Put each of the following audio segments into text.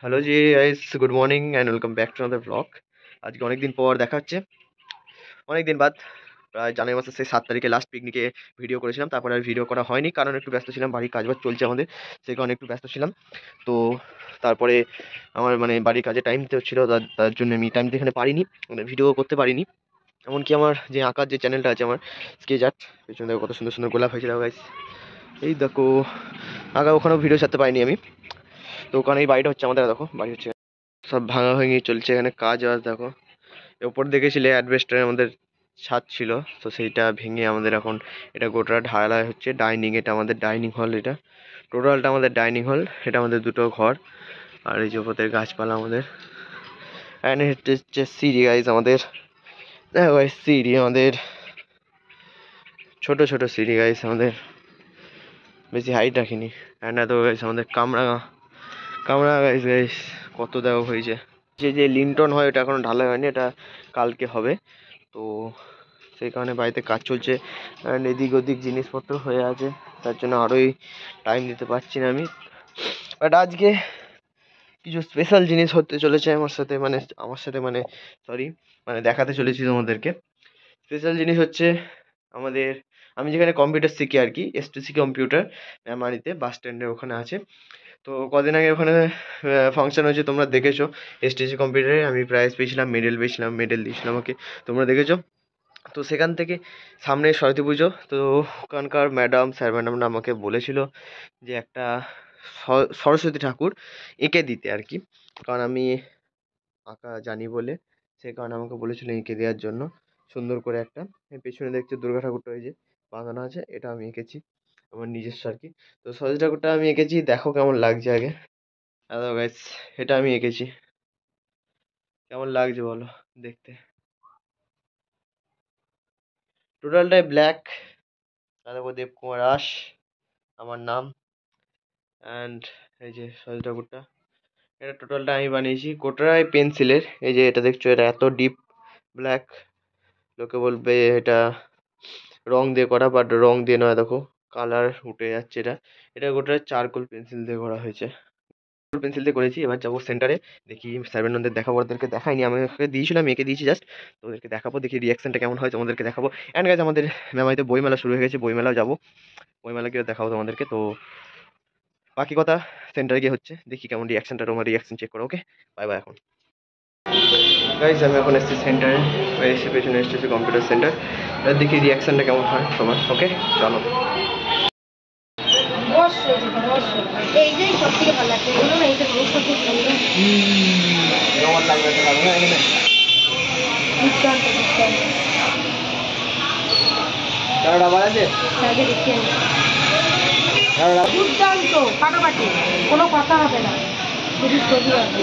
Hello G guys, good morning and welcome back to another blog. আজকে অনেকদিন পর দেখা হচ্ছে, অনেকদিন বাদ। প্রায় জানুয়ারি মাসের সেই 7 তারিখে লাস্ট পিকনিকে ভিডিও করেছিলাম, তারপরে আর ভিডিও করা হয়নি কারণ একটু ব্যস্ত ছিলাম, বাড়ির কাজবাজ চলছে আমাদের, সেই কারণে একটু ব্যস্ত ছিলাম। তো তারপরে আমার বাড়ির কাজে টাইম দিতে হচ্ছিলো, তার জন্য আমি টাইম দিতে এখানে পারিনি, ভিডিও করতে পারিনি। এমনকি আমার যে আঁকার যে চ্যানেলটা আছে আমার স্কেচ আর্ট, পেছনে দেখো কত সুন্দর সুন্দর গোলাপ হয়েছে দেখো গাইস, এই দেখো আঁকা, ওখানেও ভিডিও ছাড়তে পারিনি আমি। তো ওখানে এই বাড়িটা হচ্ছে আমাদের, দেখো বাড়ি হচ্ছে সব ভাঙা ভেঙে চলছে, এখানে কাজ বাজ দেখো। ওপর দেখেছিলে অ্যাডভেস্টার আমাদের ছাদ ছিল, তো সেইটা ভেঙে আমাদের এখন এটা গোটা ঢালাই হচ্ছে। ডাইনিং, এটা আমাদের ডাইনিং হল, এটা টোটালটা আমাদের ডাইনিং হল, এটা আমাদের দুটো ঘর। আর এই যে ওপরের গাছপালা আমাদের, অ্যান্ড এটা হচ্ছে সিঁড়ি গাইজ আমাদের, দেখো গাইজ সিঁড়ি আমাদের, ছোট ছোট সিঁড়ি গাইজ আমাদের, বেশি হাইট রাখিনি। অ্যান্ড এত গাইজ আমাদের কামরা, কামরা গাইজ গাইজ কত দেখো হয়েছে। যে যে লিন্টন হয় ওটা এখনো ঢালাই হয়নি, এটা কালকে হবে। তো সেই কারণে বাড়িতে কাজ চলছে, অ্যান্ড এদিক ওদিক জিনিসপত্র হয়ে আছে, তার জন্য আরোই টাইম দিতে পারছি না আমি। বাট আজকে কিছু স্পেশাল জিনিস হতে চলেছে আমার সাথে সরি, দেখাতে চলেছি তোমাদেরকে। স্পেশাল জিনিস হচ্ছে আমাদের, আমি যেখানে কম্পিউটার শিখি আর কি, এসটিসি কম্পিউটার, মেমারিতে বাস স্ট্যান্ডের ওখানে আছে। তো কদিন আগে ওখানে ফাংশন হয়েছে, তোমরা দেখেছো। এসটিসি কম্পিউটারে আমি প্রাইজ পেয়েছিলাম, মেডেল দিয়েছিলাম ওকে, তোমরা দেখেছো। তো সেখান থেকে সামনে সরস্বতী পুজো, তো ওখানকার ম্যাডামরা আমাকে বলেছিল যে একটা সরস্বতী ঠাকুর এঁকে দিতে আর কি, কারণ আমি আঁকা জানি বলে, সে কারণে আমাকে বলেছিল এঁকে দেওয়ার জন্য সুন্দর করে একটা। এই পেছনে দেখছি দুর্গা ঠাকুরটা ওই যে বাঁধানো আছে, এটা আমি এঁকেছি আমার নিজস্ব আর কি। তো সরস্বতী ঠাকুরটা আমি এঁকেছি, দেখো কেমন লাগছে আগে। হ্যালো গাইস, এটা আমি এঁকেছি, কেমন লাগছে বলো দেখতে। টোটালটাই ব্ল্যাক। দেখো দেবকুমার দাস আমার নাম, অ্যান্ড এই যে সরস্বতী ঠাকুরটা, এটা টোটালটা আমি বানিয়েছি গোটাই পেন্সিলের। এই যে এটা দেখছো, এটা এত ডিপ ব্ল্যাক, লোকে বলবে এটা রং দিয়ে করা, বাট রং দিয়ে নয়, দেখো কালার উঠে যাচ্ছে। এটা এটা গোটা চারকোল পেন্সিল দিয়ে করা হয়েছে, পেন্সিল দিয়ে করেছি। এবার যাবো সেন্টারে, দেখি স্যারম্যানদের দেখাবো, ওদেরকে দেখাইনি, আমি ওকে দিয়েছিলাম, এঁকে দিয়েছি জাস্ট। তো ওদেরকে দেখাবো, দেখি রিয়াকশনটা কেমন হয়, তোমাদেরকে দেখাবো। অ্যান্ড গাইজ আমাদের মেমারিতে বইমেলা শুরু হয়ে গেছে, বইমেলাও যাবো, বইমেলা গিয়ে দেখাবো তোমাদেরকে। তো বাকি কথা সেন্টারে গিয়ে হচ্ছে, দেখি কেমন রিয়াকশনটা, তোমার রিয়াকশন চেক করো। ওকে, বাই বাই। এখন গাইজ আমি এখন এসেছি সেন্টারে, এসে পেছনে এসেছি কম্পিউটার সেন্টার, এবার দেখি রিয়াকশনটা কেমন হয় সবার। ওকে চলো। দুর্দান্ত ফাটাফাটি, কোনো কথা হবে না, যদি ছবি আছে।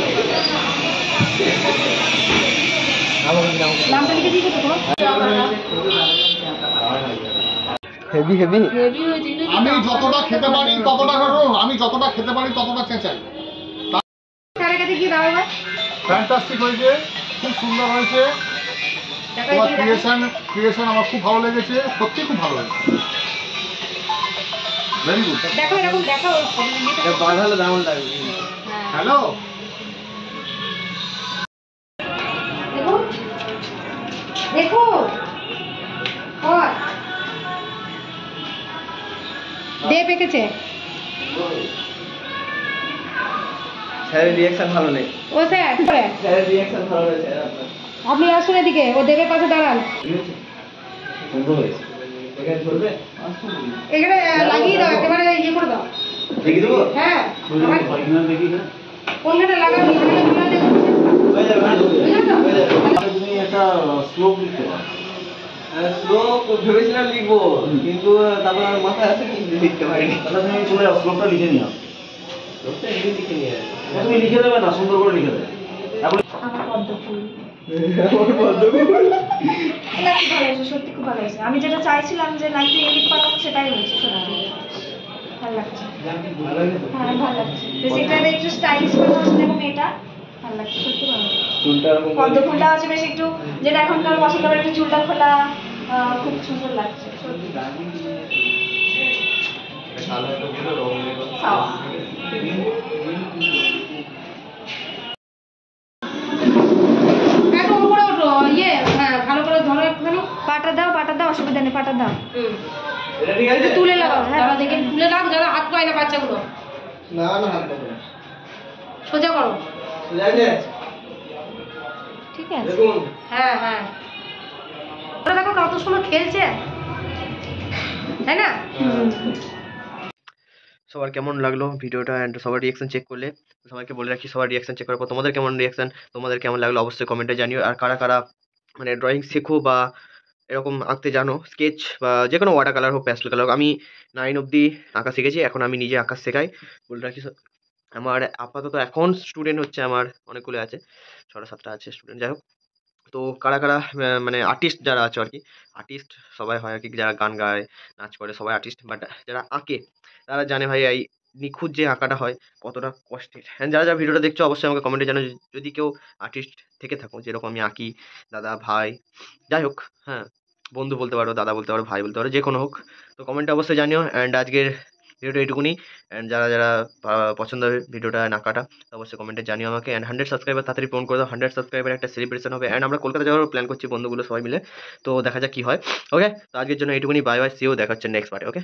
নামটা লিখে দিয়েছো তো তোমার? Heavy heavy. আমি যতটা খেতে পারি ততটা করো, আমি যতটা খেতে পারি ততটা চেঁচাই। স্যারের কাছে গিয়ে দাও এবার। ফ্যান্টাস্টিক হয়েছে, খুব সুন্দর হয়েছে, তোমার ক্রিয়েশন আমার খুব ভালো লেগেছে, সত্যি খুব ভালো হয়েছে, ভেরি গুড। দেখো এরকম দেখো, বাঁধালে দারুণ লাগবে। হ্যালো, দেখো দেখো দে পেকেছে। স্যারের রিয়াকশন ভালো নেই। ও স্যার, স্যারের রিয়াকশন ভালো হয়েছে। আপনি আসুন এদিকে, ও দেবের পাশে দাঁড়ান। সুন্দর হয়েছে। এখানে চলবে? এখানে লাগিয়ে দাও, একেবারে ইয়ে করে দাও। দেখি দেবো? হ্যাঁ, দেখি না। কোনখানে লাগাবি? হয়ে যাবে, হয়ে যাবে। তুমি একটা শ্লোক লিখতে পারো। শ্লোক ভেবেছিলাম লিখবো, কিন্তু তারপর আমার মাথায় আসে লিখতে পারিনি। তাহলে তুমি চলে যাও, শ্লোকটা লিখে নিও। শ্লোকটা এমনি লিখে নিয়ে আসি। তুমি লিখে দেবে না, সুন্দর করে লিখে দেবে। আমার পদ্ম ফুল। আমার পদ্মফুল। না, খুব ভালো হয়েছে, সত্যি খুব ভালো হয়েছে। আমি যেটা চাইছিলাম যে লাইফে এডিট করাবো সেটাই হয়েছে, সত্যি ভালো লাগছে। ভালো হয়েছে তো? হ্যাঁ ভালো লাগছে, বেসিকটা একটু স্টাইলিশ করে হচ্ছে এবং এটা ভালো লাগছে, সত্যি ভালো লাগছে। চুলটা এরকম পদ্ম ফুলটা আছে বেশ একটু, যেটা এখনকার পছন্দ করে, একটু চুলটা খোলা, খুব সুন্দর লাগছে সত্যি। কালো একটা দিল, রং দিল। সাওয়া। পাটা দাও। একটু তুলে লাগাও, হ্যাঁ দাঁড়া দেখে তুলে লাগাও, যারা হাত পায় না বাচ্চাগুলো। সোজা করো। ঠিক আছে। হ্যাঁ হ্যাঁ, ওরা দেখো কত সময় খেলছে, তাই না? সবার কেমন লাগলো ভিডিওটা অ্যান্ড সবার রিয়াকশন চেক করলে সবাইকে বলে রাখি, সবার রিয়াকশন চেক করার পর তোমাদের কেমন রিয়াকশন, তোমাদের কেমন লাগলো অবশ্যই কমেন্টে জানিও। আর কারা কারা মানে ড্রয়িং শেখো বা এরকম আঁকতে জানো, স্কেচ বা যে কোনো ওয়াটার কালার হোক, প্যাস্টেল কালার হোক, আমি 9 অবধি আঁকা শিখেছি, এখন আমি নিজে আঁকা শেখাই। বলে রাখি আমার আপাতত এখন স্টুডেন্ট হচ্ছে আমার অনেকগুলো আছে, 6-7টা আছে স্টুডেন্ট। যাই হোক, তো কারা কারা মানে আর্টিস্ট যারা আছে আর কি, আর্টিস্ট সবাই হয় আর কি, যারা গান গায় নাচ করে সবাই আর্টিস্ট, বাট যারা আঁকে তারা জানে ভাই এই নিখুঁত যে আঁকাটা হয় কতটা কষ্টের। হ্যাঁ, যারা যারা ভিডিওটা দেখছো অবশ্যই আমাকে কমেন্টে জানো যদি কেউ আর্টিস্ট থেকে থাকো, যেরকম আমি আঁকি, দাদা ভাই যাই হোক, হ্যাঁ বন্ধু বলতে পারো, দাদা বলতে পারো, ভাই বলতে পারো, যে কোনো হোক। তো কমেন্টে অবশ্যই জানিও। অ্যান্ড আজকের ভিডিওটা এইটুকুনি। অ্যান্ড যারা যারা পছন্দ হবে ভিডিওটা নাকাটা অবশ্যই কমেন্টে জানিও আমাকে। অ্যান্ড 100 সাবস্ক্রাইবার তাড়াতাড়ি পূরণ করে দাও, 100 সাবস্ক্রাইবার একটা সেলিব্রেশন হবে। অ্যান্ড আমরা কলকাতা যাওয়ার প্ল্যান করছি বন্ধুগুলো সবাই মিলে, তো দেখা যাক কী হয়। ওকে, তো আজকের জন্য এইটুকুনি, বাই বাই, সিও, দেখা হচ্ছে নেক্সট পার্টে। ওকে।